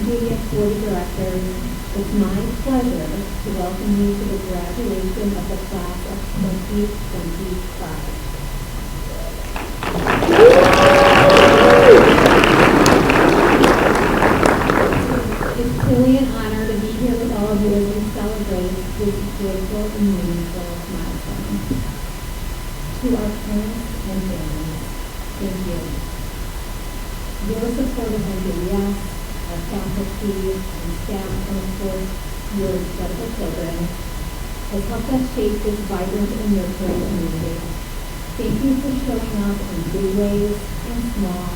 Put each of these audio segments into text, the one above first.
MJDS Board of Directors, it's my pleasure to welcome you to the graduation of the class of 2025. It's truly an honor to be here with all of you as we celebrate this joyful and meaningful milestone. To our parents and families, thank you. Your support of MJDS, our faculty and staff, and of course, your incredible children, has helped us shape this vibrant and nurturing community. Thank you for showing up in big ways and small,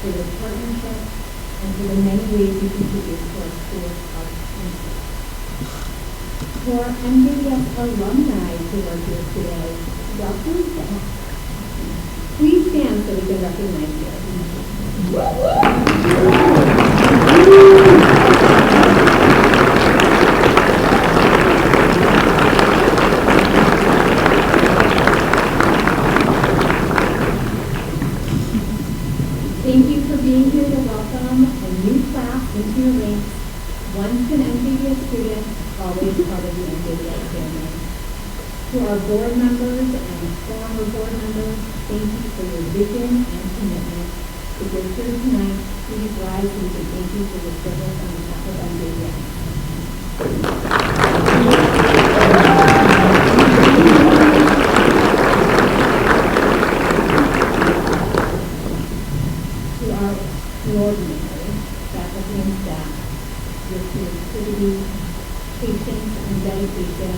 for your partnership, and for the many ways you contribute to our school's arts and science. For our MJDS alumni who are here today, welcome back. Please stand so we can recognize you. Thank you for being here to welcome a new class into your ranks. Once an MJDS student, always part of the MJDS family. To our board members and former board members, thank you for your vision and commitment. If you're here tonight, please rise and say thank you for your service on behalf of MJDS. To our extraordinary faculty and staff, your creativity, patience, and dedication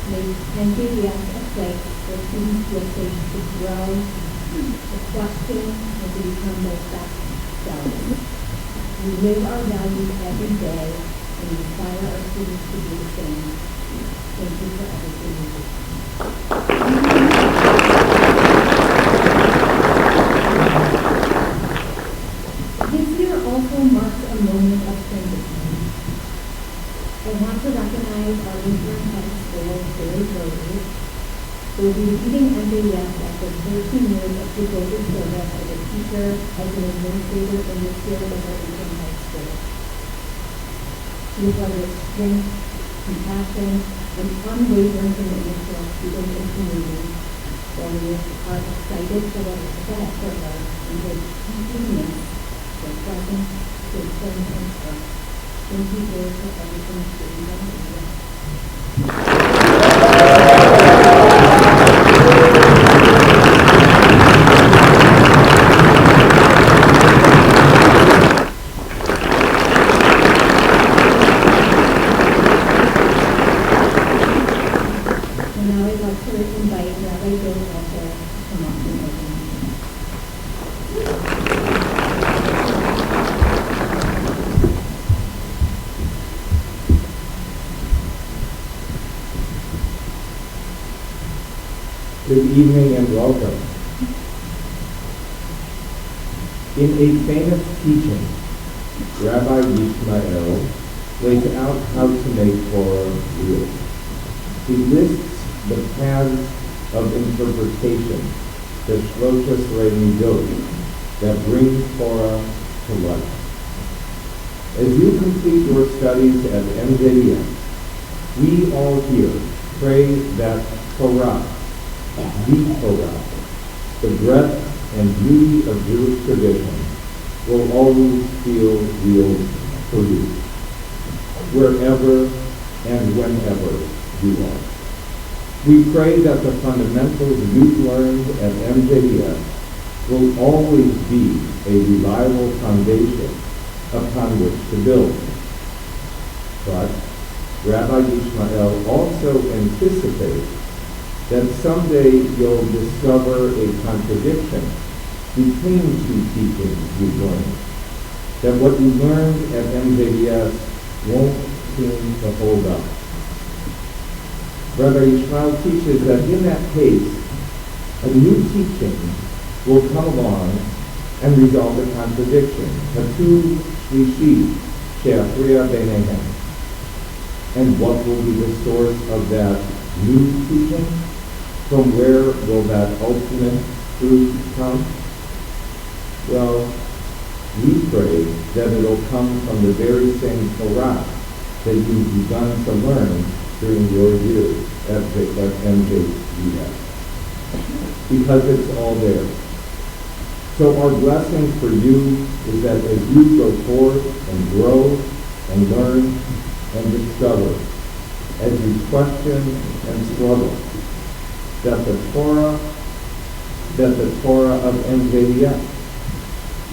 make MJDS a place where students feel safe to grow, to question, and to become their best selves. We live our values every day and inspire our students to do the same. Thank you for everything you do. This year also marks a moment of transition. I want to recognize our interim head of school, Barry Rose, who will be leading MJDS after 13 years of devoted service as a teacher, as an administrator, and the chair of our interim high school. He has brought with strength, compassion, and unwavering commitment to our students and community, while we are excited for what is ahead for her and will deeply miss their presence, their strength, and trust. Thank you, Lord, for everything that you've done for us. And now I'd like to invite Rabbi Bill Walter to come up and open. Good evening and welcome. In a famous teaching, Rabbi Yishmael lays out how to make Torah real. He lists the paths of interpretation, the Shloshah Srei Midot, that bring Torah to life. As you complete your studies at MJDS, we all here pray that Torah, the Torah, the breadth and beauty of Jewish tradition, will always feel real for you, wherever and whenever you are. We pray that the fundamentals you've learned at MJDS will always be a reliable foundation upon which to build. But Rabbi Yishmael also anticipates that someday you'll discover a contradiction between two teachings you've learned, that what you learned at MJDS won't seem to hold up. Rabbi Yishmael teaches that in that case, a new teaching will come along and resolve the contradiction. Hatu Shlishi She'afriya Beinehem. And what will be the source of that new teaching? From where will that ultimate truth come? Well, We pray that it'll come from the very same Torah that you've begun to learn during your years at MJBS, because it's all there. So our blessing for you is that as you go forth and grow and learn and discover, as you question and struggle, that the Torah of MJBS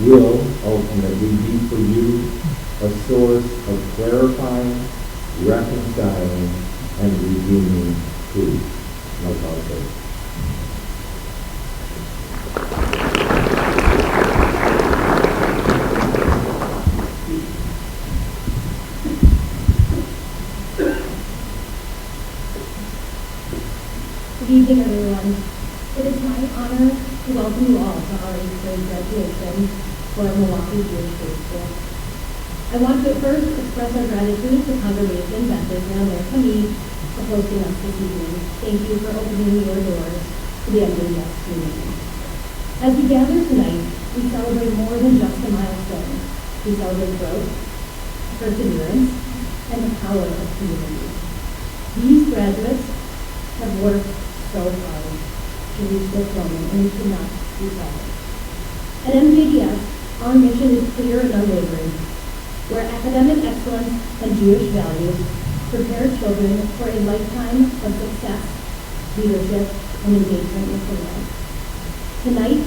will ultimately be for you a source of clarifying, reconciling, and redeeming truth, like our faith. Good evening, everyone. It is my honor to welcome you all to our 8th grade graduation for Milwaukee Jewish Grade School. I want to first express our gratitude to Congregation Beth Israel Ner Tamid for hosting us this evening. Thank you for opening your doors to the MJBS community. As we gather tonight, we celebrate more than just a milestone. We celebrate growth, perseverance, and the power of community. These graduates have worked so hard to reach this moment, and we should not be proud. At MJBS, our mission is clear and unwavering, where academic excellence and Jewish values prepare children for a lifetime of success, leadership, and engagement with the world. Tonight,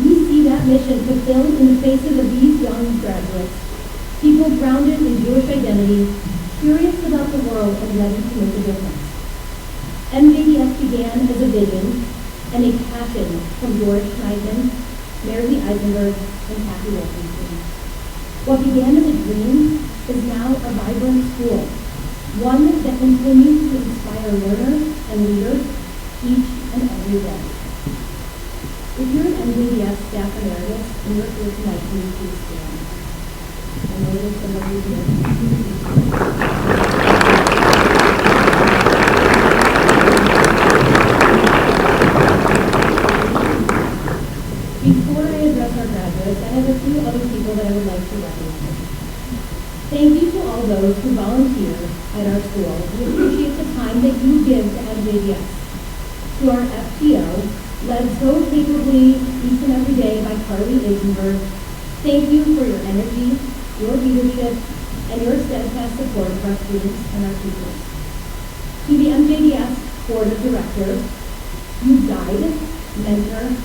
we see that mission fulfilled in the faces of these young graduates, people grounded in Jewish identity, curious about the world, and ready to make a difference. MJBS began as a vision and a passion from George Schneidman, Mary Eisenberg, and Kathy Wilkinson. What began as a dream is now a vibrant school, one that continues to inspire learners and leaders each and every day. If you're an MJBS staff emeritus and you're here tonight, can you please stand? I know there's some of you here. Before I address our graduates, I have a few other people that I would like to recognize. Thank you to all those who volunteer at our school. We appreciate the time that you give to MJBS. To our FTO, led so capably each and every day by Carly Eisenberg, thank you for your energy, your leadership, and your steadfast support of our students and our teachers. To the MJBS Board of Directors, you guide, mentor,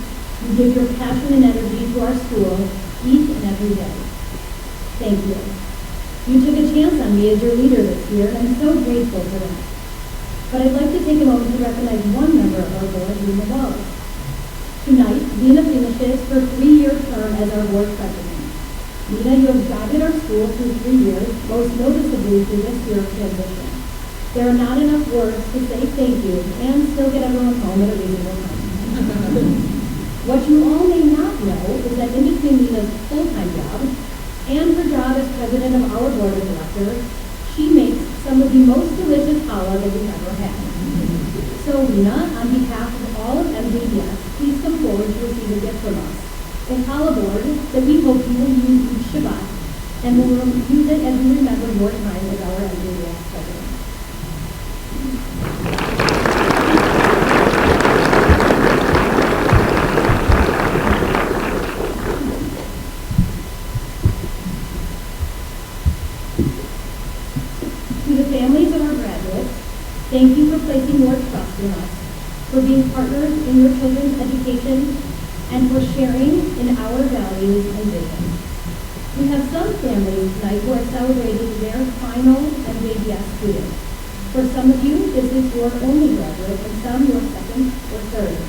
you give your passion and energy to our school each and every day. Thank you. You took a chance on me as your leader this year, and I'm so grateful for that. But I'd like to take a moment to recognize one member of our board, Lena Wallace. Tonight, Lena finishes her 3-year term as our board president. Lena, you have guided our school through 3 years, most noticeably through this year of transition. There are not enough words to say thank you and still get everyone home at a reasonable time. What you all may not know is that in between Lena's full-time job and her job as president of our board of directors, she makes some of the most delicious challah that we've ever had. So Lena, on behalf of all of MJBS, please come forward to receive a gift from us. A challah board that we hope you will use each Shabbat, and we will use it as we remember your time as our MJBS president. Families of our graduates, thank you for placing your trust in us, for being partners in your children's education, and for sharing in our values and vision. We have some families tonight who are celebrating their final MJBS student. For some of you, this is your only graduate, and some your second or third.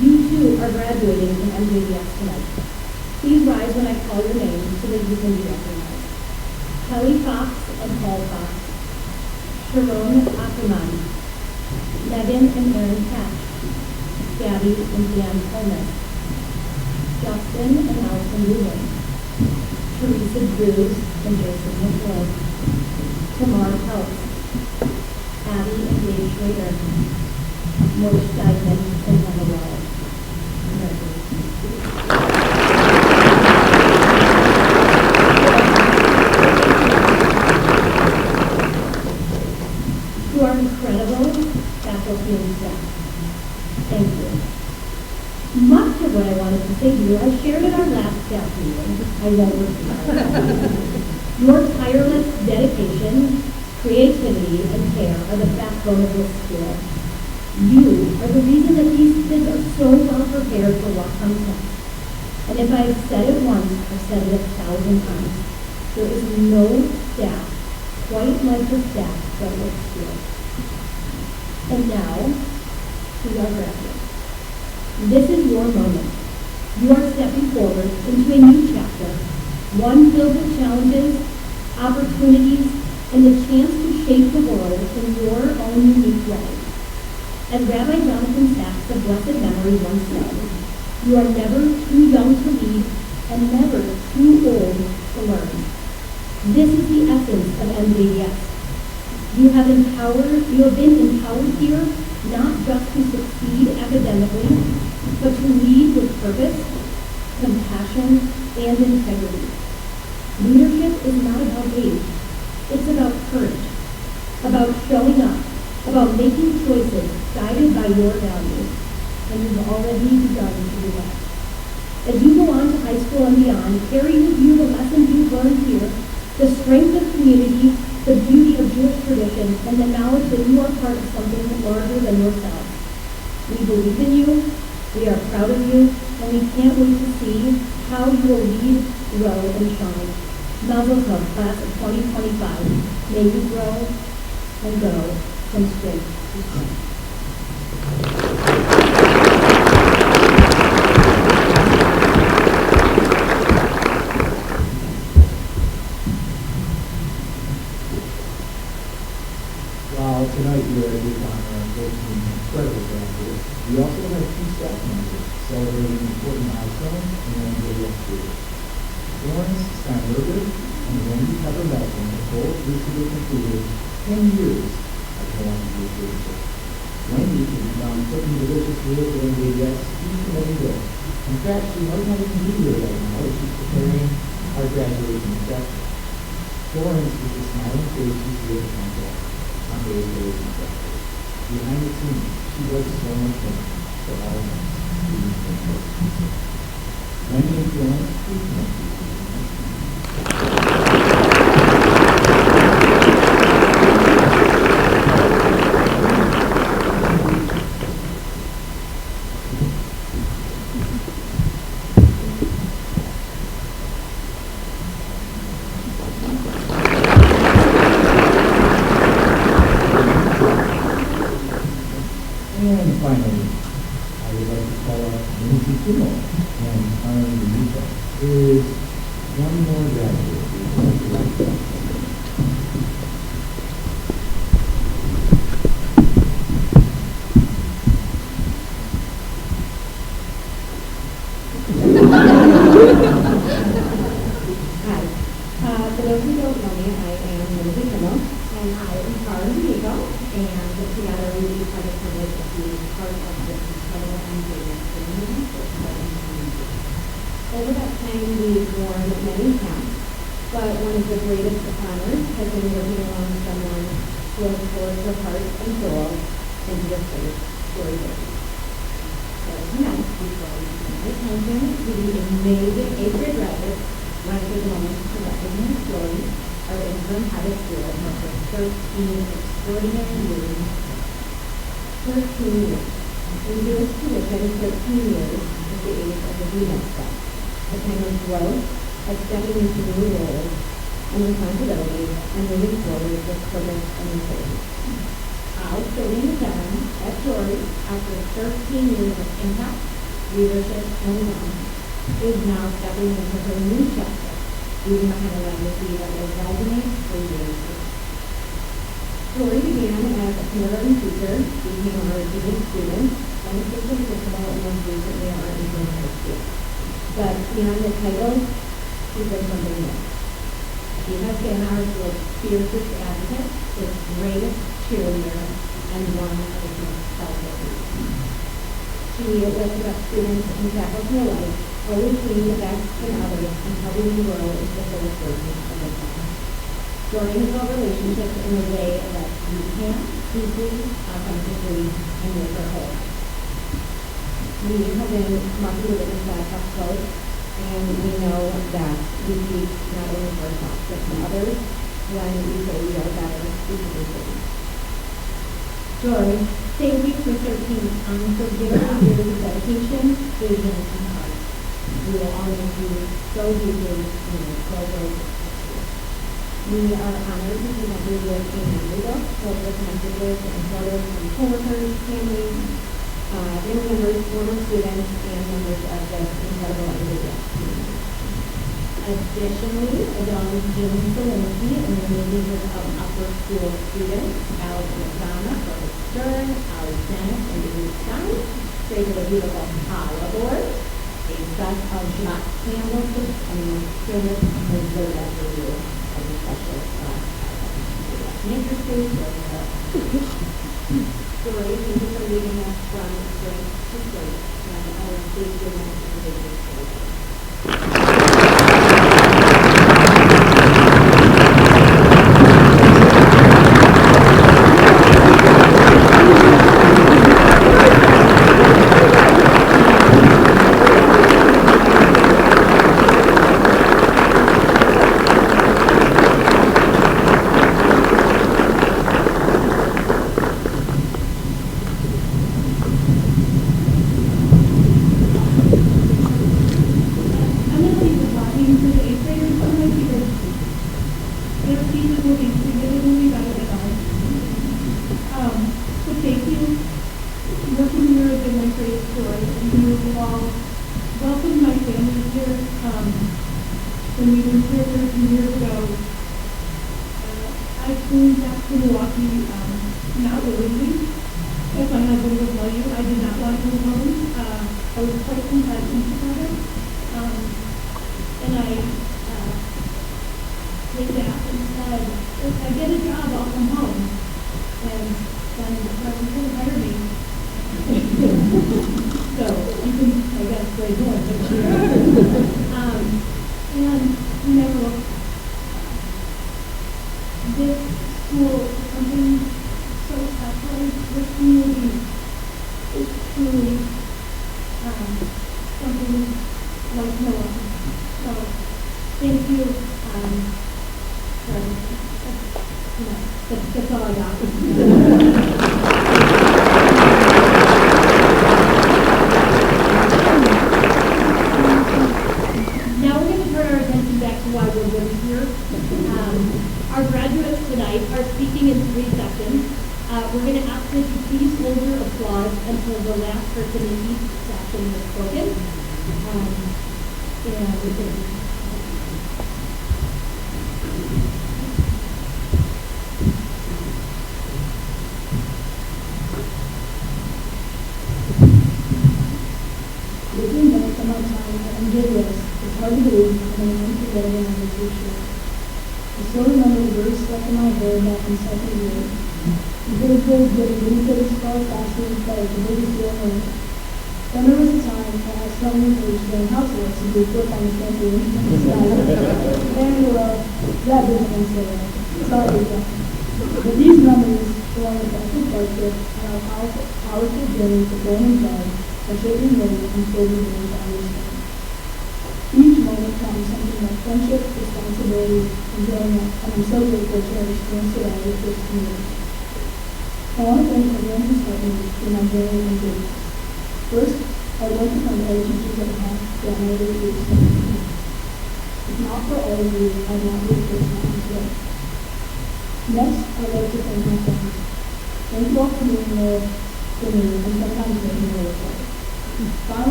You too are graduating from MJBS tonight. Please rise when I call your name so that you can be recognized. Kelly Fox and Paul Fox. Sharon Ackerman, Megan and Aaron Patch, Gabby and Deanne Coleman, Justin and Allison Rubin, Teresa Drews and Joseph McCoy, Tamar Peltz, Abby and Dave Schrader, Moshe Diamond and Emma Wells. Philippine staff. Thank you. Much of what I wanted to say to you, I shared at our last staff meeting. I won't repeat. Your tireless dedication, creativity, and care are the backbone of this school. You are the reason that these kids are so well prepared for what comes next. And if I've said it once, I've said it 1,000 times. There is no staff quite like the staff that works here. And now, to our graduates. This is your moment. You are stepping forward into a new chapter, one filled with challenges, opportunities, and the chance to shape the world in your own unique way. As Rabbi Jonathan Sacks of blessed memory once said, you are never too young to lead and never too old to learn. This is the essence of MJDS. You have been empowered here not just to succeed academically, but to lead with purpose, compassion, and integrity. Leadership is not about age. It's about courage, about showing up, about making choices guided by your values. And you've already begun to do that. As you go on to high school and beyond, carry with you the lessons you've learned here, the strength of community, the beauty of Jewish tradition, and the knowledge that you are part of something larger than yourselves. We believe in you, we are proud of you, and we can't wait to see how you will lead, grow, and shine. Mazel Tov, class of 2025. May you grow and go from strength to strength. Tonight we are able to honor our 14 incredible graduates. We also have 2 staff members celebrating important milestones in the MJDS career. Florence Steinberger and Wendy Pepper Melton both recently completed 10 years at Milwaukee Jewish Leadership. Wendy can be found cooking delicious meals at MJDS each and every day. In fact, she might not even be here right now as she's preparing our graduation reception. Florence is the smiling face you see at the temple. Behind the scenes, she does so much more for all of us. Many influence, please connect you. And finally, I would like to call up Lindsay Kimmel and Aaron Benita. There is one more graduate we would like to welcome. Hi. For those who don't know me, I am Lindsay Kimmel, and I am Karen D'Amico, and together we have the privilege of being part of this incredible MJDS community for 7 years. Over that time, we've worn many hats, but one of the greatest honors has been working along someone who has poured her heart and soul into this faith, Story Day. So tonight, before we begin our countdown to the amazing 8th grade graduates, I want to take a moment to recognize Story, our interim head of school, for 13 extraordinary years. 13 years. In Jewish tradition, 13 years is the age of the next step, a time of growth, of stepping into new roles and responsibilities, and moving forward with purpose and integrity. Al, 37, at Story, after 13 years of impact, leadership, and love, is now stepping into her new chapter, leaving behind a legacy that will resonate for years to come. Story began as a kindergarten teacher, became our repeated student, and assistant principal, and most recently our interim high school. But beyond the title, she's been something more. She has been our school's fiercest advocate, its greatest cheerleader, and one of its most selfless leaders. She lifted up students and faculty alike, always seeing the best in others and helping them grow into the fullest version of themselves. Story has built relationships in a way that you can't deeply, authentically, and with our whole heart. We have been lucky to witness that up close, and we know that we speak not only for ourselves, but for others when we say we are better because of things. Joy, thank you for 13 unforgettable years of dedication, vision, and heart. We will all miss you so deeply and we're so grateful. We are honored to present you with a memory book filled with messages and photos from coworkers, families, family members, former students, and members of this incredible individual community. Additionally, Adele June Solinsky and the leaders of upper school students, Alex McDonough, Robert Stern, Alex Dennis, and David Stein, created a beautiful Power Board, a set of Schmuck canvases, and the students reserved that for you as a special nature space or story. Thank you for leading us from strength to strength, and I will take your message to the story.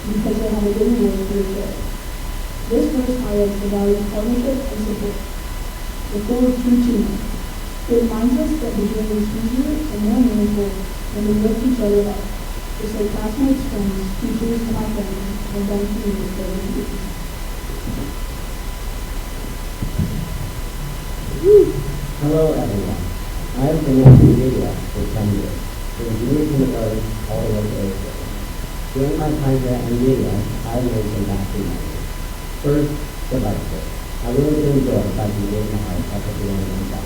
because they have a good reward for their care. This verse highlights the value of partnership and support. The goal of true teamwork. It reminds us that the journey is easier and more meaningful when we lift each other up. Just like classmates, friends, teachers, and my family have done for me for their years. Hello everyone. I have been in India for 10 years, from junior kindergarten all the way to 8th grade. During my time here at NVIDIA, I made some lasting memories. First, the bicycle. I really enjoyed biking with my heart up at the end of my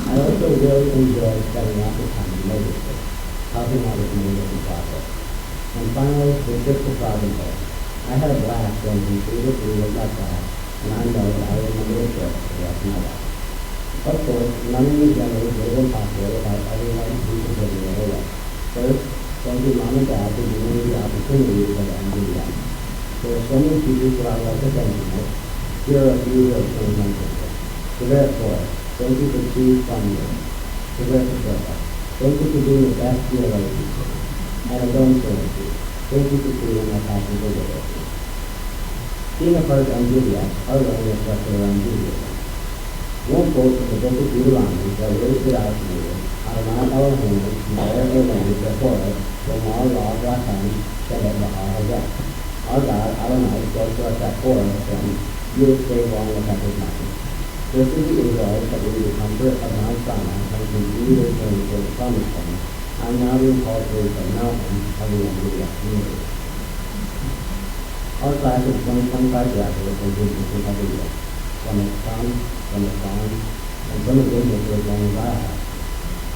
I also really enjoyed spending lots of time in motorsports, helping out with many different projects. And finally, the trip to Province. I had a blast going from 3 to 3 with my class, and I know that I will remember the trip for the rest of my life. Of course, none of these memories would have been possible without everyone who contributed their way. First, thank you Mom and Dad for giving me the opportunity to go to NVIDIA. There are so many teachers who I would like to thank you for. Here are a few who have changed my career. Tavera Flores, thank you for 2 fun years. Tavera Patricia, thank you for being the best DLA teacher. And a Dome Trinity, thank you for creating my passion for literacy. Being a part of NVIDIA, our learning is structured around Judaism. One quote from the book of Deuteronomy that really stood out to me is, Adonai Eloheinu, Me'er Eloheinu, Before, Lomar Ra Rachem, Shevet Ba'ar Hazeh. Our God, Adonai, spoke to us at Horeb, saying, you will stay long with His mountain. Just as the Israelites that were the comfort of Mount Sinai and continued their journey to the promised land, I am now being called to the mountain of the NVIDIA community. Our class of 2025 graduates will do this every year. Some have come, some have gone, and some have been here for as long as I have.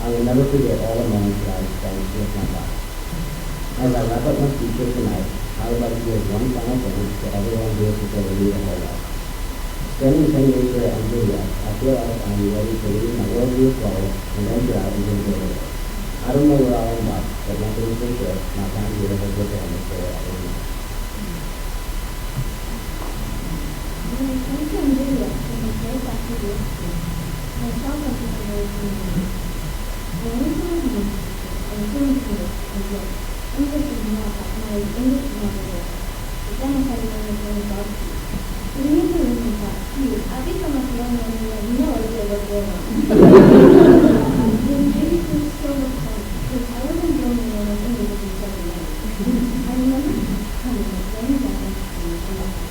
I will never forget all the moments that I spent with my class. As I wrap up my speech here tonight, I would like to give one final thanks to everyone who has supported me the whole life. Spending 10 years here at NVIDIA, I feel like I am ready to leave my worldview forward and venture out into the real world. I don't know where I'll end up, but one thing is for sure, my time here has prepared me for what I will do. When I came to NVIDIA in the first after year school, I felt like it was very familiar. I went to my home and couldn't do it as well. English is not my English is not there. But then I had to learn it very well. So we need to learn from that. I think I'm not the only one who has no idea what's going on. It made me feel so much fun because I wasn't the only one with English in second language. I remember coming and laying down and not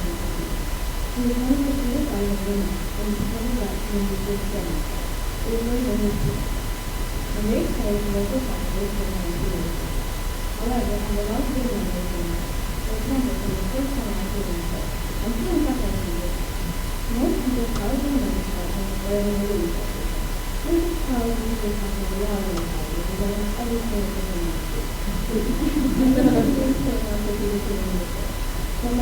he was one of the first I was in, and he told me that when he was studying. It was very interesting. I'm very excited to local factors for my experience. However, I have a lot of good memories from it. For example, from the first time I did it, I'm feeling tough on it. Most people probably know this problem or in the movie sector. This is probably usually talking a lot of anxiety because I want everything to be in but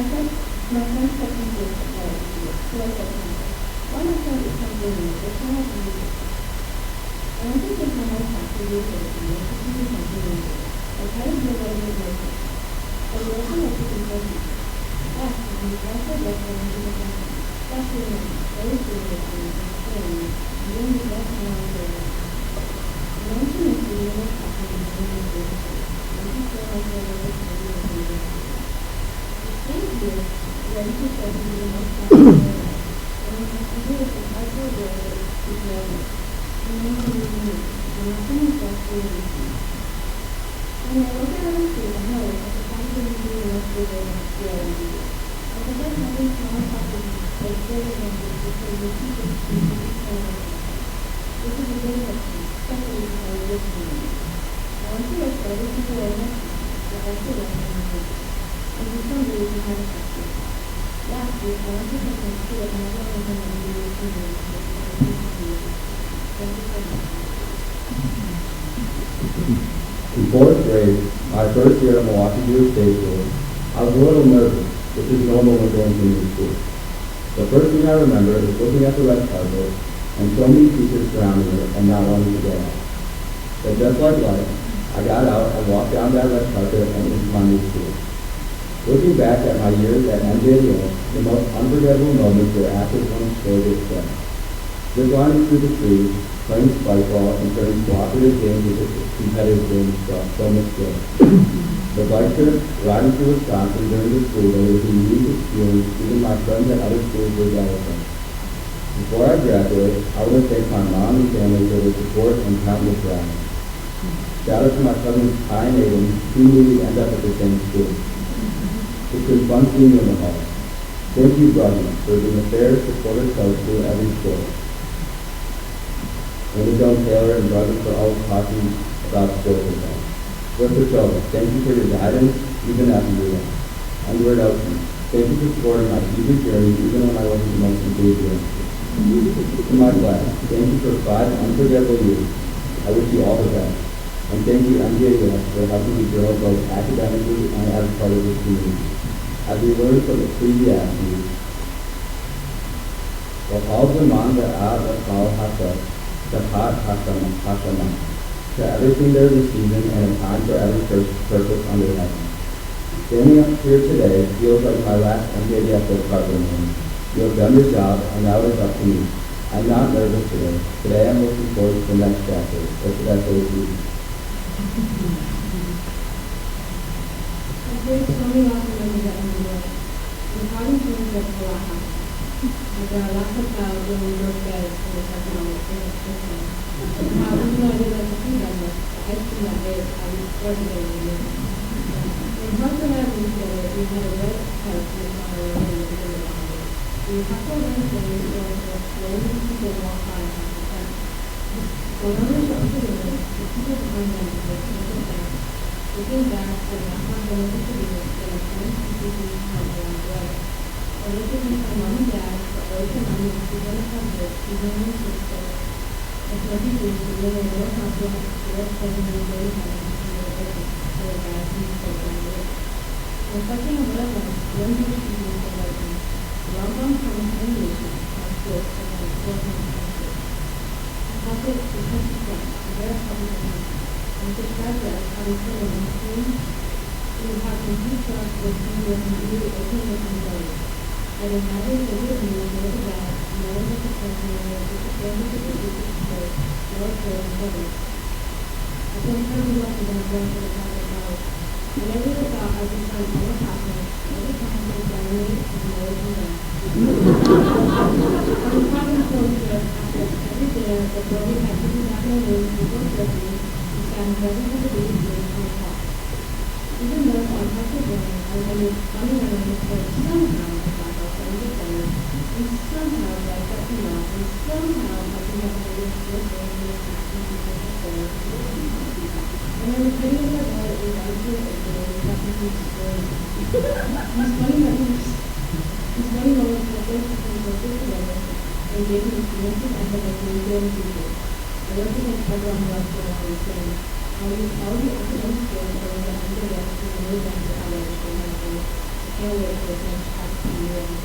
my friends kept me good at all of you, so I said to myself, why not try to become good in this? Why not do this? And I think my whole class will do it for me, to do something new. I try to do what I did myself. I will also like to control people. Last time, I also like to learn to do something, especially when I'm very serious and explaining, and doing the best I want to do it. I want to make the little happen and doing the good thing. I want to feel like they're really happy with me. Thank you. Ready to show you the most possible life. And we have to do it in hard work to grow it. And then we need to move. And nothing is just really easy. When I look at other people, I know that the fact that we do the most good way is still easy. I think that having small properties is very important because we keep it to the this is a good question, especially for our listeners. I want to let other people learn that but also learn from the and for some reason I have a question. Lastly, I want to thank you for another reason that you will see me Thank you so much. In 4th grade, my first year at Milwaukee Jewish State School, I was a little nervous, which is normal when going to new school. The first thing I remember is looking at the red carpet and so many teachers surrounding me and not wanting to get out. But just like life, I got out and walked down that red carpet and into my new school. Looking back at my years at NVIDIA, the most unforgettable moments were after one scored its set. Zip lining through the trees, playing spike ball, and turning cooperative games into competitive games brought so much joy. The bike trip, riding to Wisconsin during the school day was a unique experience even my friends at other schools were jealous of. Before I graduate, I want to thank my mom and family for their support and countless rides. Shout out to my cousins Ty and Aiden, who knew we'd end up at the same school. It's been fun seeing you in the hall. Thank you, Brody, for being a fair, supportive coach through every sport. And to Joan Taylor and Brody for always talking about sports with us. Mr. Schultz, thank you for your guidance, even after you left. And Word Elton, thank you for supporting my teacher journey, even when I wasn't the most enthusiastic. To my class, thank you for 5 unforgettable years. I wish you all the best. And thank you, MJS, for helping me grow both academically and as part of this community. As we learned from Ecclesiastes, وَقَالْ زَمَانَ دَعَا وَقَالْ حَسَدْ دَقَاتْ حَسَنًا. To everything there is a season and a time for every purpose under heaven. Standing up here today feels like my last MJDF department meeting. You have done your job, and now it is up to me. I'm not nervous today. Today I'm looking forward to the next chapter. What should I say to you? There's so many lots of things that we do. The problem is that a lot happens. There are lots of clouds when we go to bed in the economic system. How even though I did like a few of them, I see that day I was coordinating with you. When parts are happening together, we had a red house in the corner and we were in the bottom. We have to learn things or slowly people walk by half the time. When others are together, the people behind them will take it back. Looking back at not how going to be that are trying to see things come along the way. Or looking at my mom and dad for always reminding us to go to comfort, even when it's difficult. As lucky things to live in more comfort, more pleasant and very happy to see their business, so their guys and so around the way. Reflecting on what I learned, one huge achievement for writing. Long term animation, our skills, and our skills and practice. A topic is consistent, and very public. And describe that how we feel in the team, we have complete trust with people and do the open and way. That is not only the good news, nor the bad, nor the successful, nor the successful, nor the good. I think time we left is going to the topic about. Whenever we thought I would find all the happiness, every time I examined it, and always on that. I was talking to after every dinner before we had to be back in the room before Christmas. And doesn't have to be doing on top. Even though on top of it, I was fundamentally that somehow I got our friends together, and somehow that got me off, and somehow I can have a little bit of this action because of the and I was getting in my bed and I was doing it, and I was having these stories. These funny memories, these funny moments that they took me closer together and gave me experiences I had never been able to do. I represent everyone who loves what I was saying. I'll use all the academic skills that I learned under the to know them to how I understand my things. I can't wait for the next chapter to be ready.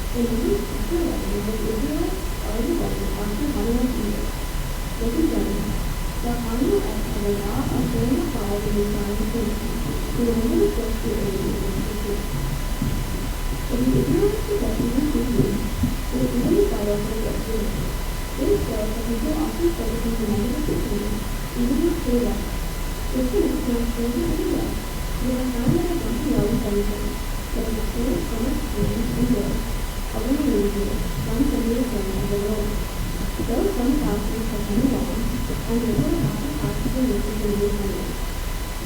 In Luke chapter 11, the Israelites are the wedding after having a feast. Listen gentlemen. The final act of the law of sharing the fire in the time of Canaan. Remember the first two ages of the feast. When the Israelites possessions were too weak, it was even vital for the rest of the day. It is said that people often focus on the number of the kingdom, even with true love. This connects to our spiritual idea. We have found that it wants to know with everything, that it is full of so much strength and joy. Although we lose it, some can be the same as the Lord. Though some thousands have come along, and the Lord has to pass the nation to the family.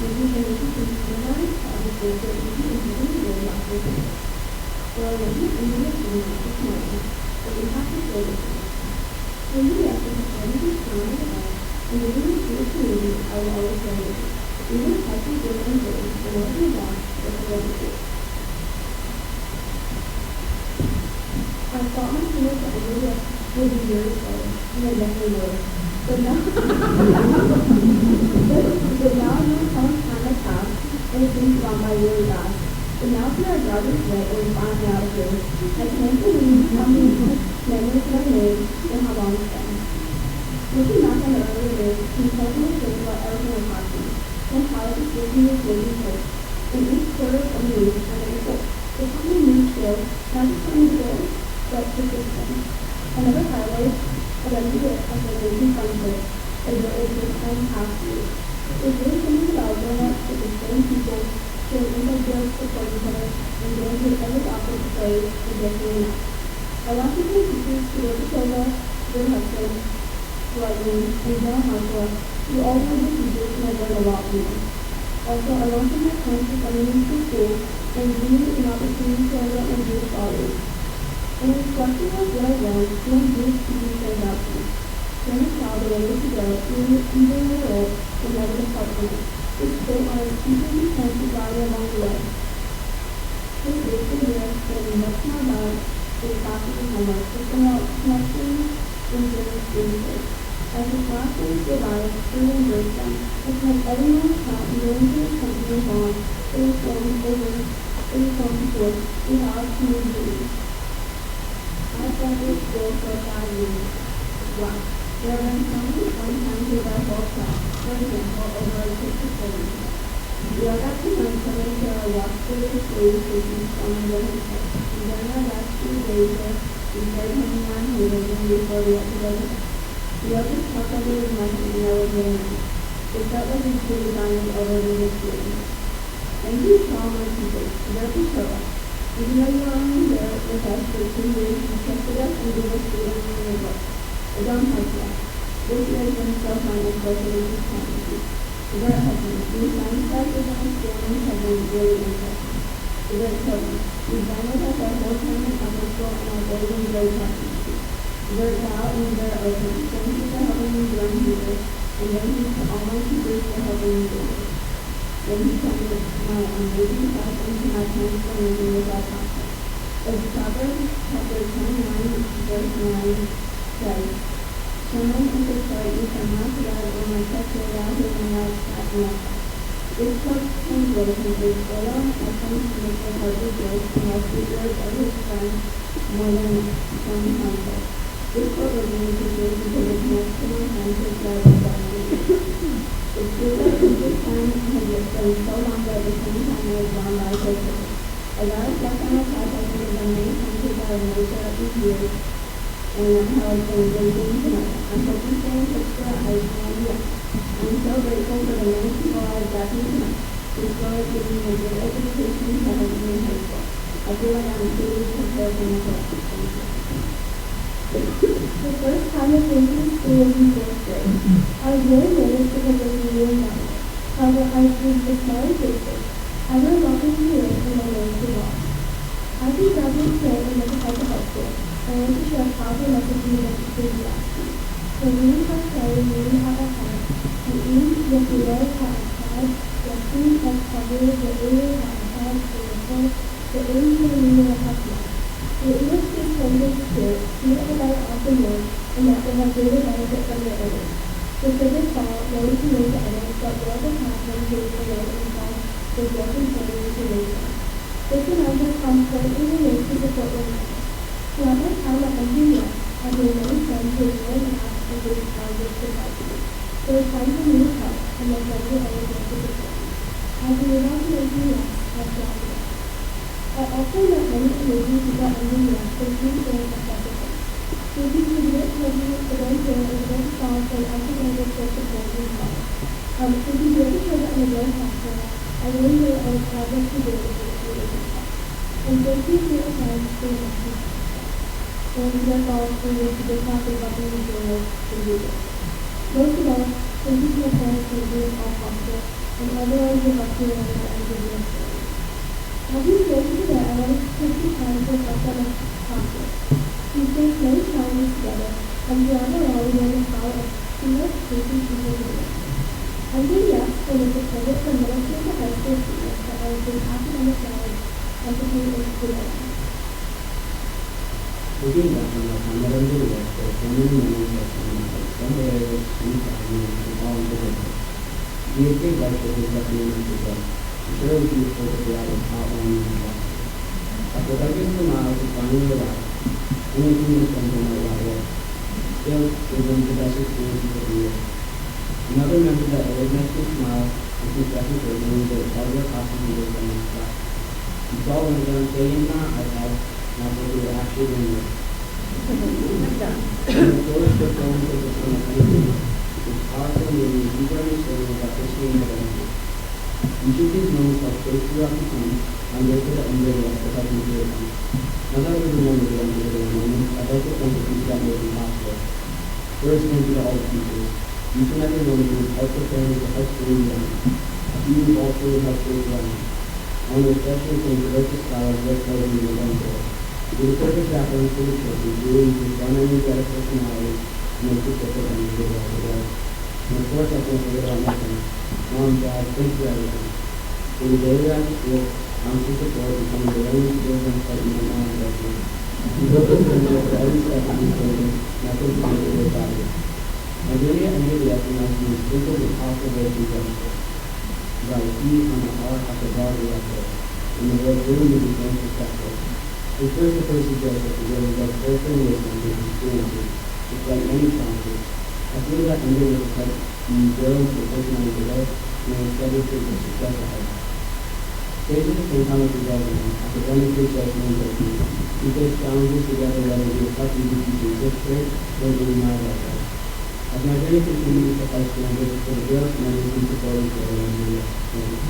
When we can listen to the Lord, to understand that we can hear the word of the Lord. There are many individuals this morning, but we have to share with them. When we ask them to try to be strong and love, and when we see the community, I will always share with you. Even if I can give them grace, the Lord will walk with the Lord with you. I thought my senior to India would be very slow, and they definitely were. But now, but now I know how much time has passed, and it seems gone by really fast. But now through our driver's vet, we're finally out of here. I can't believe how many memories that I made and how long it's been. Looking back on the earlier years, we totally think about everything we're talking, and how it was working with David Church. In each quarter of the week, and it taught me new skills, not just on the goals, but persistence. Another highlight of every bit of the Nation Friendship is what is this time past year. It's really something about growing up with the same people, sharing inside jokes, support each other, and going through every awkward phase and getting enough. I want to thank teachers to work with Silva, Jim Hudson, Lightning, and John Hartwell. You all were the teachers, and I learned a lot from them. Also, I want to thank my parents for sending me to school and giving me an opportunity to learn about my Jewish values. In reflecting on what I learned, feeling Jewish teachers stand out to me. When a child a way to go, even in the world, will never depart from it. It's so hard to teach and parents to guide you along the way. This is the year spending much more about the classes and homework, figuring out connections and doing experiences. As the classrooms go by, we embrace them. It's like everyone count and going to the company and bond. It is going forth. We have community. I've been in school for 5 years. Wow. There have been so many fun times with our whole class. For example, over a picture study. We all got to know each other until our walk through the space stations from the living space. And during our last few days there, we started hanging around Haven before we had to go to bed. We all just talked like it was nothing, and that was really nice. It felt like we truly bonded over the experience. Thank you to all my teachers. They're for sure. Even though you were only there with us for 2 years, you trusted us and gave us freedom in your book. I don't like that. This year has been so fun and social with this community. Very helpful. These science classes and experiments have been really interesting. Very important. We've been with us our whole time in summer school and I've always enjoyed talking to you. Very loud and very open. Thank you for helping me learn Hebrew. And thank you to all my teachers for helping me do it. Thank you to my amazing class and to my parents for making this all possible. As Proverbs chapter 29, verse 9 says, Shimon and Detroit, you shall not forget when my text laid out here in my life enough. This quote translation is oil and essence to make your heart rejoice and love the ears of his friend more than some counsel. This quote was made to do because it connects to my hand to share with God. It feels like this time has been so long that at the same time it has gone by so quickly. As I reflect on my past, I think of the many countries that I've moved throughout these years and how it's been amazing tonight. I'm hoping to stay in touch for Iceland. I'm so grateful for the many people I've got to tonight. This school has given me a great education and helped me in high school. I feel like I'm truly prepared for my class. Thank you. The first time I came to school was in 4th grade. I was really nervous because I was really young. However, I was the smiling faces. Everyone welcomed me in and I learned to walk. As we graduated today and went to high school, I want to share a powerful message in the enthusiasm. So we have prayed, we have a heart, and even if we don't have a heart, the food has covered the area of our heart and the heart, the area of the heart. The English speaks language here, see that I often know, and that will have greater benefit from their others. The figure fall, learning to make the others, but more than half them gain the right inside, is working for the information. This reminds us how important it is to support one another. take more than half of the challenges society. There is time for new help, and my friends are always there to support me. As we move on to making yes, let's wrap it up. I also met many amazing people at MUS for doing things at special things. Thank you to the president, the volunteer, and the very strong for academic for support and help. Thank you to every children in the Girls Hospital. I really know I was proud of to do it for the education. And thank you to your parents for your message. Thank you as all for your to the class of welcoming the girls to do this. Most of all, thank you to my parents for doing it all possible, and everyone who helped me learn how to do this story. As we close today, I want to take the time to reflect on our process. We faced many challenges together, and throughout it all, we learned the power of teamwork, patience, and perseverance. MDS will make it credit for middle school to high school students that are doing academic knowledge, empathy, and school learning. Looking back on our time at MDS, there are so many memories that come up, some areas, some families, and all individuals. We have great lectures that we need to go. I'm sure it was useful to be able to outline these lessons. After hundreds of miles, we finally arrived. Only 2 minutes from home right away. Still, it was one of the best experiences of the year. Another member that always makes me smile is the second grade when we did all of our classes and did them in class. We saw one of them staying on our iPad, and I thought we were actually doing it. When the course took home to the summer campaign, it's powerful and gave me a deeper understanding of what this game had done. Each of these moments helped shape throughout the time. I'm grateful that MDS for helping me through them. Now that we remember the MDS moments, I'd like to thank the people that made them possible. First, thank you to all the teachers. Each and every one of you helped the families to help students learn. You also helped students learn. I want to especially thank the local scholars that supported me in Vancouver. You're the perfect chaplains for the children, really use fun and energetic personalities to make the difference in the world today. And of course, I can't forget about my parents. Mom, Dad, thank you for everything. For the daily life of school, constant support, and coming to learn new skills and excitement in my own judgment. You built this friendship for every step of these children, and I couldn't make it without you. My journey at MDS reminds me of sprinkled with powerful words and gestures. About a feet on the heart at the bar of the effort, and the world really became successful. We first approached the Joseph to really get closer and wisdom to his experiences, despite many challenges. I feel that MDS has helped me grow into the person I am today, and I'm excited for the success ahead. Faced at the same time as the government, academic success and engagement, we face challenges together whether we are lucky to teach in fifth grade or doing my level. As my journey continues to high school, I'm grateful for the girls and others who supported me for MDS. Thank you.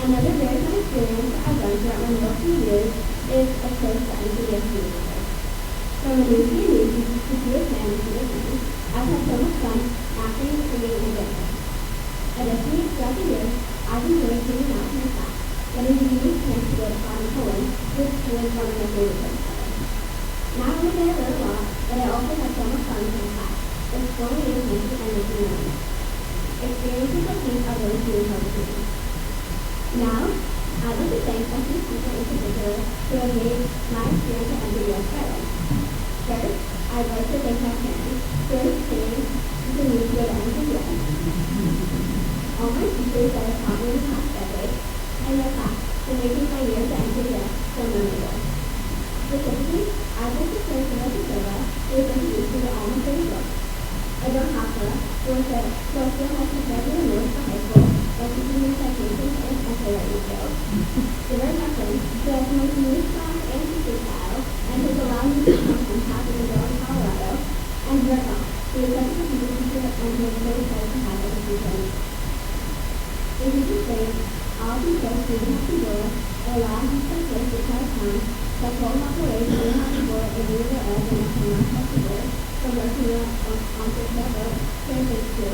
Another very fun experience I've done throughout my middle school years is, of course, the MCDS musical. From a new to Jewish man to Jewish man, I've had so much fun acting, singing, and dancing. Additionally, throughout the years, I've enjoyed singing out in my class, getting the unique chance to go to Prague and Poland, which was one of my favorite places ever. Not only did I learn a lot, but I also had so much fun in my class, exploring new things and making memories. Experiences like these are really few and hard to do. Now, I'd like to thank a few people in particular who have made my experience at MWS better. First, I'd like to thank my parents who are continuing to me to go to MWS. All my teachers that have taught me in the past decade, and their class for making my years at MWS so memorable. Specifically, I'd like to thank Vanessa Silva, who has introduced me to all my favorite books. Edwin Hoffa, who still has prepared me the most for high school by teaching me citations and essay writing skills. Sarah Tuckman, who has my smooth grammar and teaching style, and has allowed me to come from top of the hill in Colorado. And Brett Ross, who is such a computer teacher and who is so excited to have as a teacher. In teaching grades, all of these folks really have to work or allow me to place the entire time that told my parade really have to work and really were as and I not possible from working on the level translates to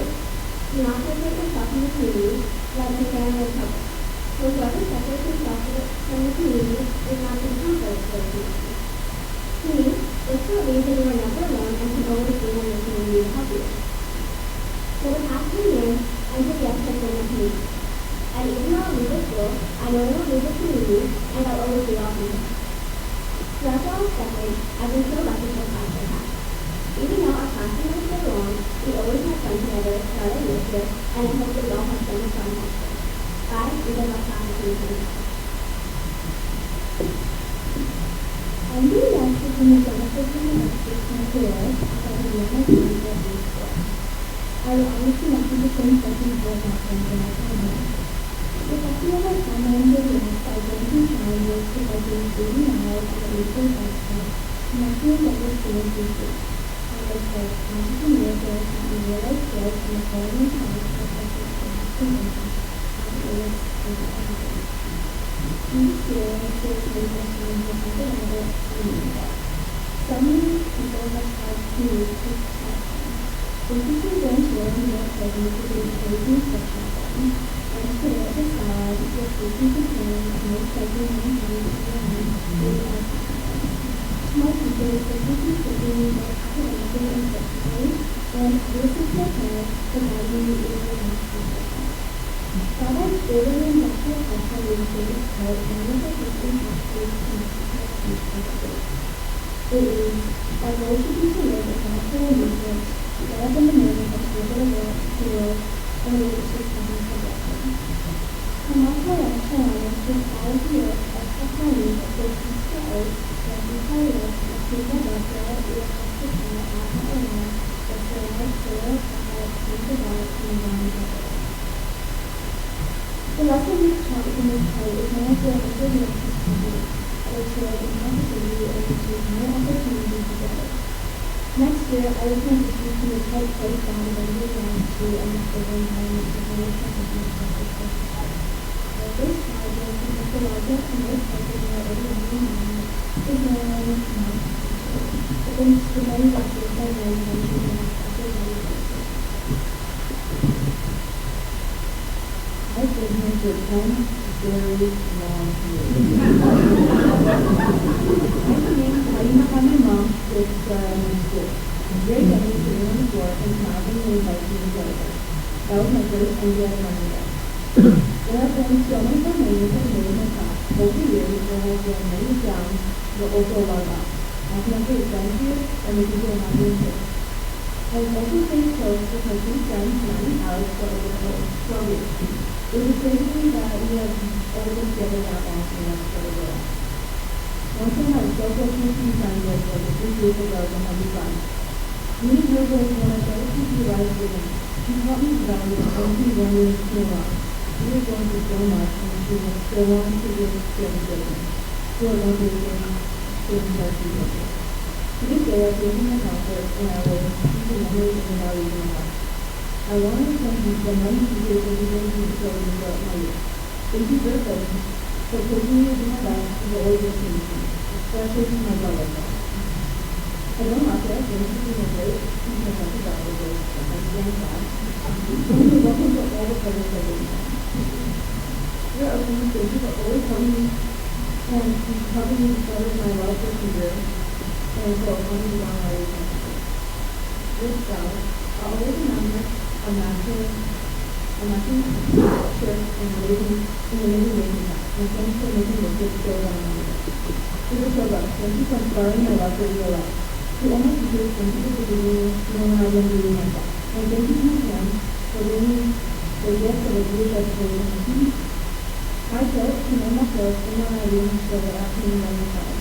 do not separate yourself from the community like the family or public. So whoever separates himself from the community is not the comfort of the community. To me, this still means that you are never alone and can always be when your community will help you. For the past 10 years, MWS has been my community. And even though I'll leave the school, I know I won't leave the community, and I'll always be welcome here. Throughout the last decade, I've been so lucky to have class I have. Even though our classroom is so long, we always have fun together throughout our years here, and I hope that we all have so much fun next year. Bye, even though class is amazing. MWS has been a benefit to my educational career as I began my career at this school. I will always connect with the same person for my friends in my family. With a few of my family and MWS, I learned some challenges to graduate 80 miles at a local high school, connecting with other students in school. I was like entrepreneurs who taught me real-life skills and the following times I started to have some impact as well as everything. Each year, I share business and with other adults and media. Some people have had to use this platform. This is a going to learn more studies to do crazy instruction forms. And to create a style with patients and parents and most likely maintain to their mind with our platform. My teachers frequently taking me more academically and personally, and obviously to my parents providing me with a nice platform. While I stayed in industrial culture leadership is part one of the teaching practices in Mexico Speech Education. It is our goal should be to live a natural movement rather than the movement of global world or leadership coming together. I'm also a challenge with all of the work of technology that they can start that we hire us to keep the doctor we have to try out our own that they are still about to develop and run together. The lesson we've taught in this part is one of the interventions company that will share the opportunity and achieve more opportunity together. Next year, I will transition to the type place down the underground to and the environment of the technology practice. At this time, the methodology and most likely already environment is no longer smart. But then to many lectures by very many I've been here for 10 very long years. I came fighting behind my mom with school. Great Debbie sitting on the floor and smiling and inviting me to go there. That was my first MWS learning day. There have been so many fun memories I've made in my class over the years where I've been many down, but also a lot up. I can also friends here and make people happy and safe. I was also staying close with my two friends, Matt and Alex, for over 12 years. It was crazy that we have always been together without asking us for the world. One thing I was so fortunate to be friends with was the 3 years ago when I was fun. Me and her was one of the best people I was living. She taught me values and she wanted to know us. We were going through so much and she was so wanting to give business. So I wanted to give our people. To this day, I gave him a comfort and I will keep the memories and the values in my heart. I want to thank you for many teachers and leaders who showed me throughout my years. Thank you for coaching, for pushing me to do my best and for always listening to me, especially to my brother. I don't have to thank you for being great because I forgot what it was that I began class. Thank you welcome to all the presents I've been here. Dear Ocean, thank you for always helping me and helping me discover my love for teachers. and until it comes along our return. This girl, always a member of matching shirts and amazing makeup, and thanks for making this good show on my video. To the show girl, thank you for inspiring my love for real life. To all my teachers, thank you for giving me when I was doing myself. And thank you to my friends for giving me the gift of a Jewish education. I chose to know myself in my room so that I can know myself.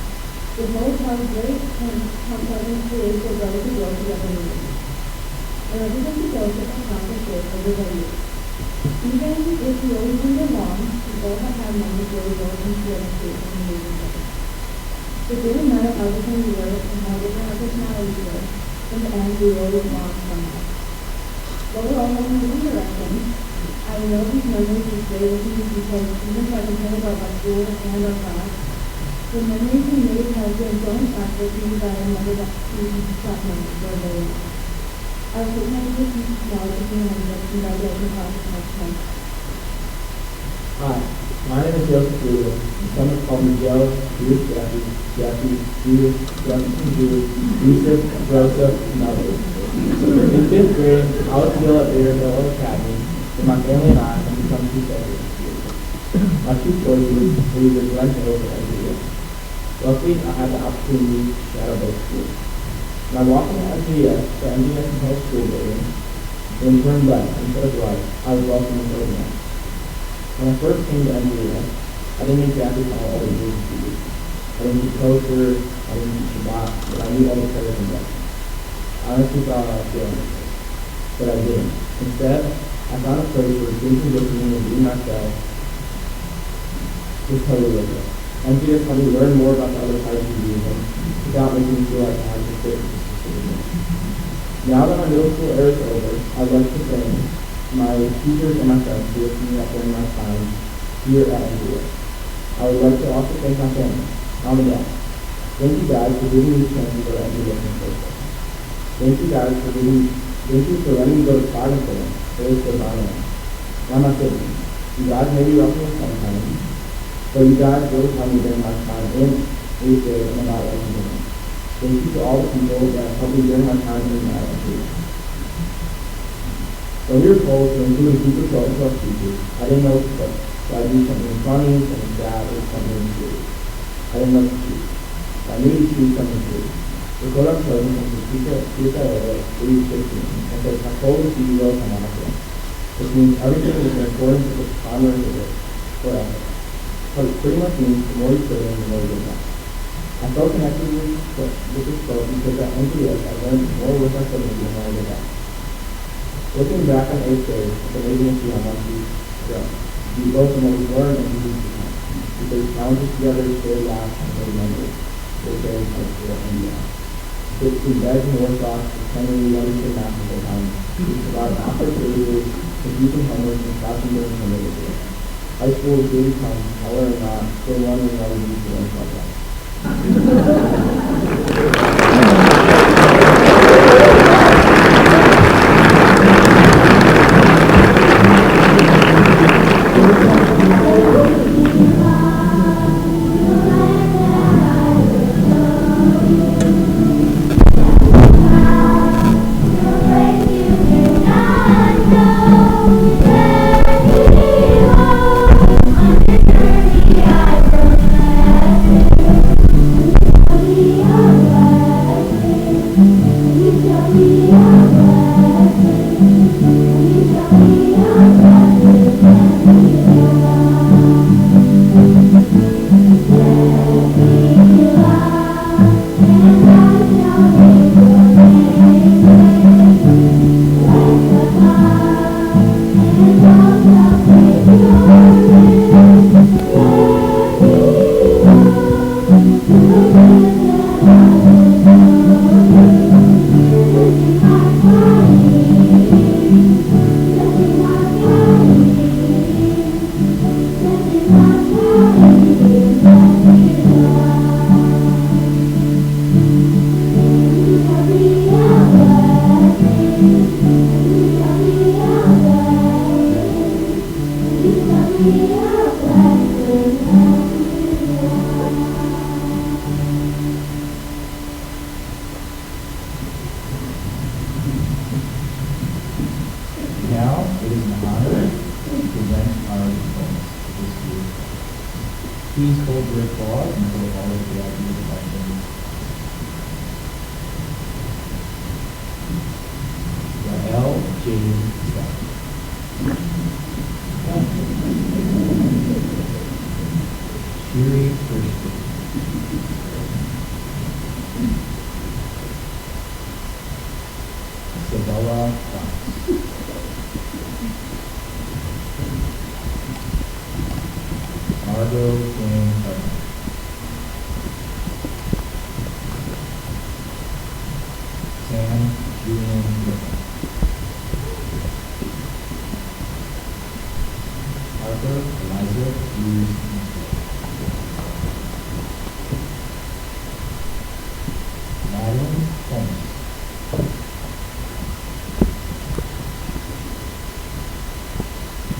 The whole time great and how pleasant it is for brothers to work together in unity. And everything to go to accomplish this over the years. Even if we always didn't get along, we both have had moments where we both enjoyed the space and amazing things. It didn't matter how different we were and how different our personalities were. In the end, we always belonged somehow. But we're all moving in different directions. I know these memories will stay with me because even if I complain about my school and our class, the memories we made have been so impactful to me that I remember that these class memories for a very long time. I was hoping I could just now to see my congratulations classes next time. Hi, my name is Joseph Lewis. Some have called me Joe, Bruce, Jeffy, Judas, Jefferson, Judas, Yusuf, Joseph, and others. In 5th grade, I was still at Bearville Academy, and my family and I have become two separate schools. My two choices were either Glen Hills or MDS. Luckily, I had the opportunity to shadow both schools. When I walked into MDS, the MDS Hill School building, when we turned left instead of right, I was welcomed with open arms. When I first came to MDS, I didn't exactly follow all the rules to do. I didn't do kosher, I didn't do Shabbat, but I knew all the prayers and blessings. I honestly thought I was failing it, but I didn't. Instead, I found a place where drinking with me and being myself was totally okay. MDS helped me learn more about the other sides of Judaism without making me feel like I had to fit into a specific mold. Now that my middle school era is over, I'd like to thank my teachers and my friends who lifted me up during my time here at MDS. I would like to also thank my family, mom and dad. Thank you guys for giving me the chance to go to MDS in the first place. Thank you for letting me go to Providence for them, those that I am. Now my siblings, you guys may be rough with sometimes, but you guys really helped me during my time in 8th grade and about everything. Thank you to all the people that helped me during my time in my MDS. When we were told to include a group of social plus teachers, I didn't know what to say. So I do something funny, something sad, or something serious. I didn't know what to choose. I knew to choose something serious. The code I'm chosen comes from Pizza-Eva, age 15, and says, I told the CEO of Hamasya, which means everything is in accordance with the primary order, forever. But it pretty much means the more you put in, the more you get back. I felt connected with this quote because at MDS I learned more with my siblings than I did back. Looking back on 8th grade, it's amazing to see how much we grow. We both know what we learned and we become. We face challenges together, share laughs, and made memories. We're very close and beyond. Kids through beds and workshops, pretending we understood math the whole time. We survived awkward failures, confusing homework, and classroom doing some of it. High school is really fun, however or not, still wondering why we need to learn about that. hold your applause until all of the graduate questions. Rael Jade Scott. Shiri Kirsten. Isabella Fox. Margot Jane Hartman. Sam Julian Griffin. Arthur Eliza Hughes Easter. Madeline Holmes.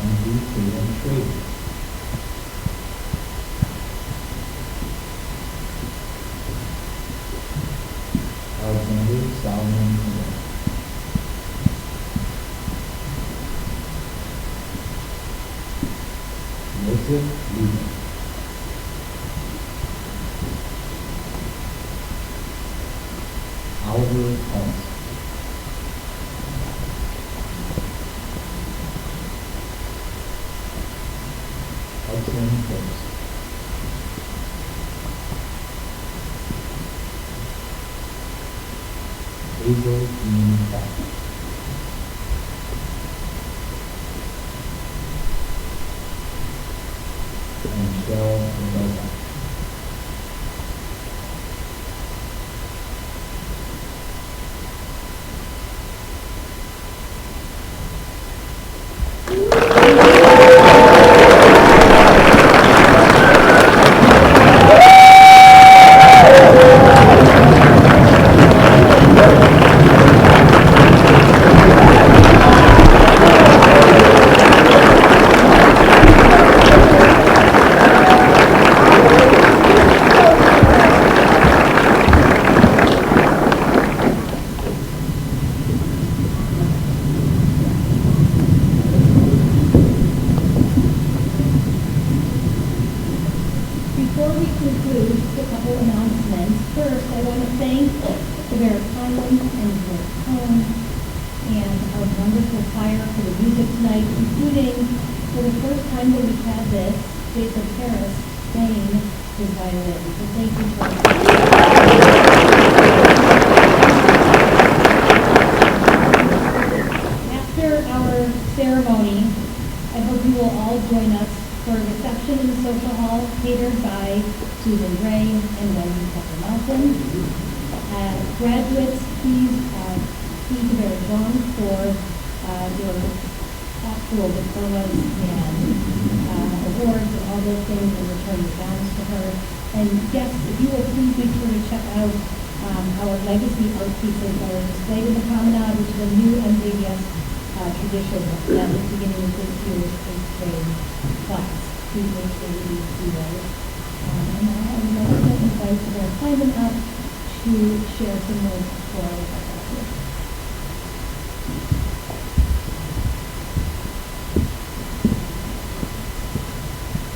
Andrew Taylor Schrader. Alexander Solomon Miller. Joseph Levy. Oliver Holmes. Hudson Post. Hazel Dean Fox. And Michelle Mendoza. Before we conclude, just a couple announcements. First, I want to thank the Bear Highlands and the Home and our wonderful choir for the music tonight, including, for the first time that we've had this, Jason Harris playing his violin. So thank you for After our ceremony, I hope you will all join us for a reception in the social hall catered by Susan Gray and Wendy Tucker Melton. Graduates, please wear drum for your actual diplomas and awards and all those things, and return your gowns to her. And guests, if you will please make sure to check out our legacy art pieces that are displayed in the promenade, which is a new MJBS tradition that is beginning with this year's 8th grade class. Please make sure you do those. And now I would like to invite Mayor Simon up to share some words for our graduates.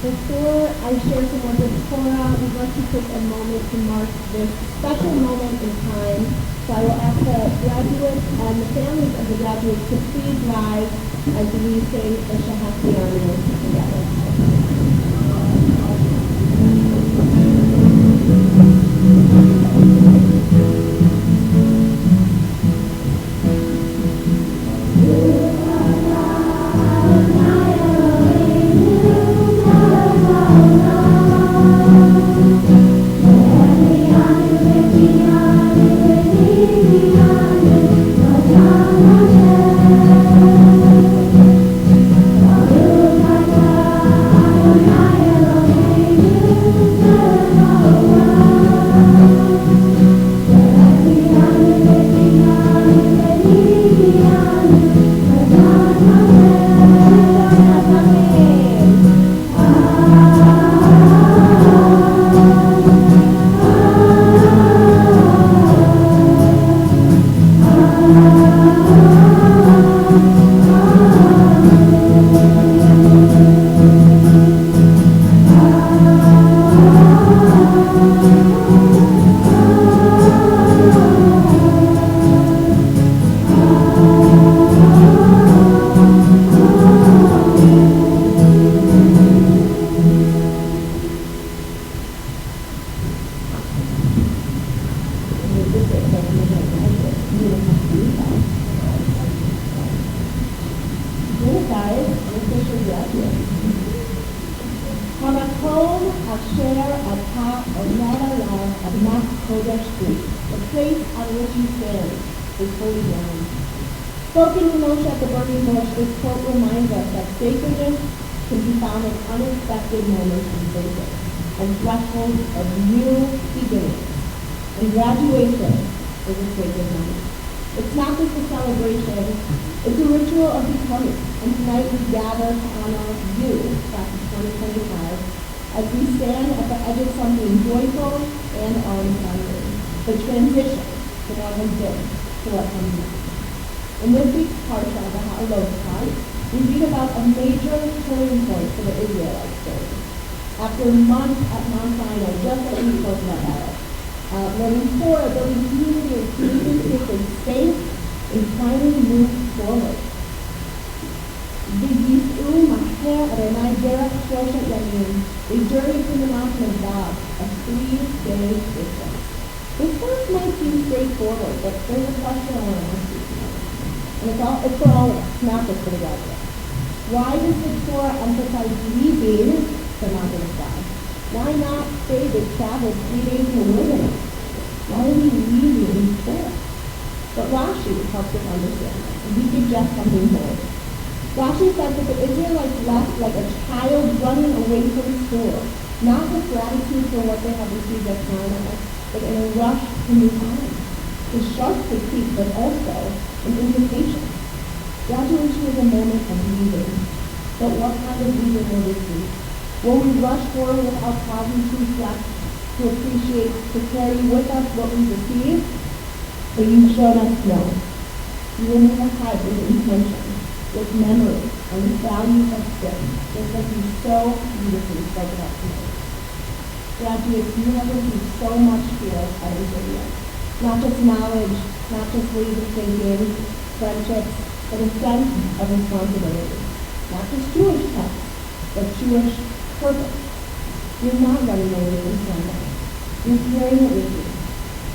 Before I share some words with Cora, we'd like to take a moment to mark this special moment in time. So I will ask the graduates and the families of the graduates to please rise as we sing the Shahakiyanu together. Thank you. guys, I'm official graduate. Hamacon Asher Ata Onara of Mat Kodesh Street, the place on which you stand, is holy ground. Spoken in Moshe at the burning bush, this quote reminds us that sacredness can be found in unexpected moments in faith and thresholds of new beginnings. And graduation is a sacred moment. It's not just a celebration, it's a ritual of becoming. And tonight we gather to honor you, class of 2025, as we stand at the edge of something joyful and awe-inspiring, the transition from what has been to what comes next. In this week's Parsha, the Ha'alot, we read about a major turning point for the Israelite story. After months at Mount Sinai, just like we spoke about that, learning Torah, building community, and creating sacred space, and finally moved forward. They journeyed from the mountain of God, a 3-day distance. This first might seem straightforward, but there's a question I want to ask you tonight. And it's for all of us, not just for the graduates. Why does the Torah emphasize leaving the mountain of God? Why not say they traveled 3 days in the wilderness? Why are we leaving Torah? But Rashi helps us understand this, and he suggests something bold. Rashi says that the Israelites left like a child running away from school, not with gratitude for what they have received at Sinai, but in a rush to move on. It's sharp critique, but also an invitation. Graduation is a moment of leaving. But what kind of leaving will this be? Will we rush forward without pausing to reflect, to appreciate, to carry with us what we received? But you've shown us no. You will move ahead with intention, with memory, and the value of spirit, just like you so beautifully spoke about tonight. Graduates, you have received so much here at Israel. Not just knowledge, not just ways of thinking, friendships, but a sense of responsibility. Not just Jewish texts, but Jewish purpose. You're not running away from Sunday. You're carrying it with you.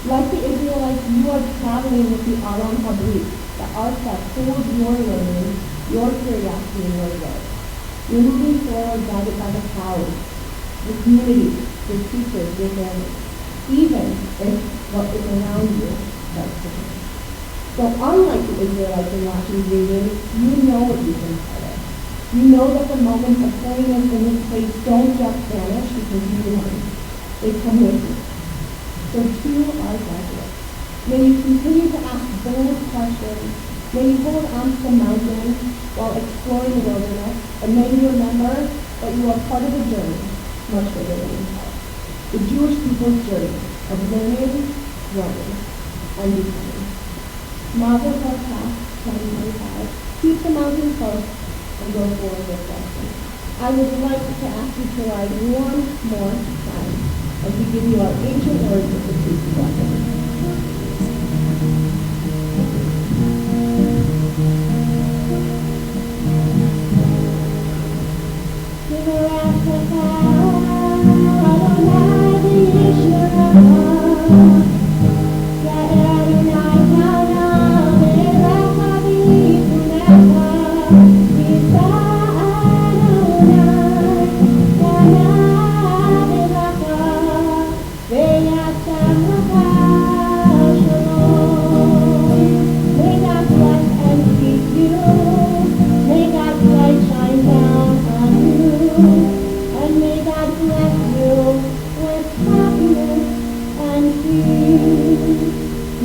Like the Israelites, you are traveling with the Aron HaBrit, the ark that holds your learning, your curiosity, and your growth. You're moving forward guided by the clouds, the community, the teachers, your family, even if what is around you starts to change. So unlike the Israelites in Rashi's reading, you know what you've been part of. You know that the moments of holiness in this place don't just vanish because you learn. They come with you. So to our graduates, may you continue to ask bold questions. May you hold on to the mountain while exploring the wilderness. And may you remember that you are part of a journey much bigger than yourself. The Jewish people's journey of learning, growing, and becoming. Mazel Tov Class 2025. Keep the mountain close and go forward with blessing. I would like to ask you to ride one more time as we give you our ancient words of the priest's blessing.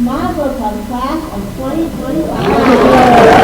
Mazel Tov, class of 2025.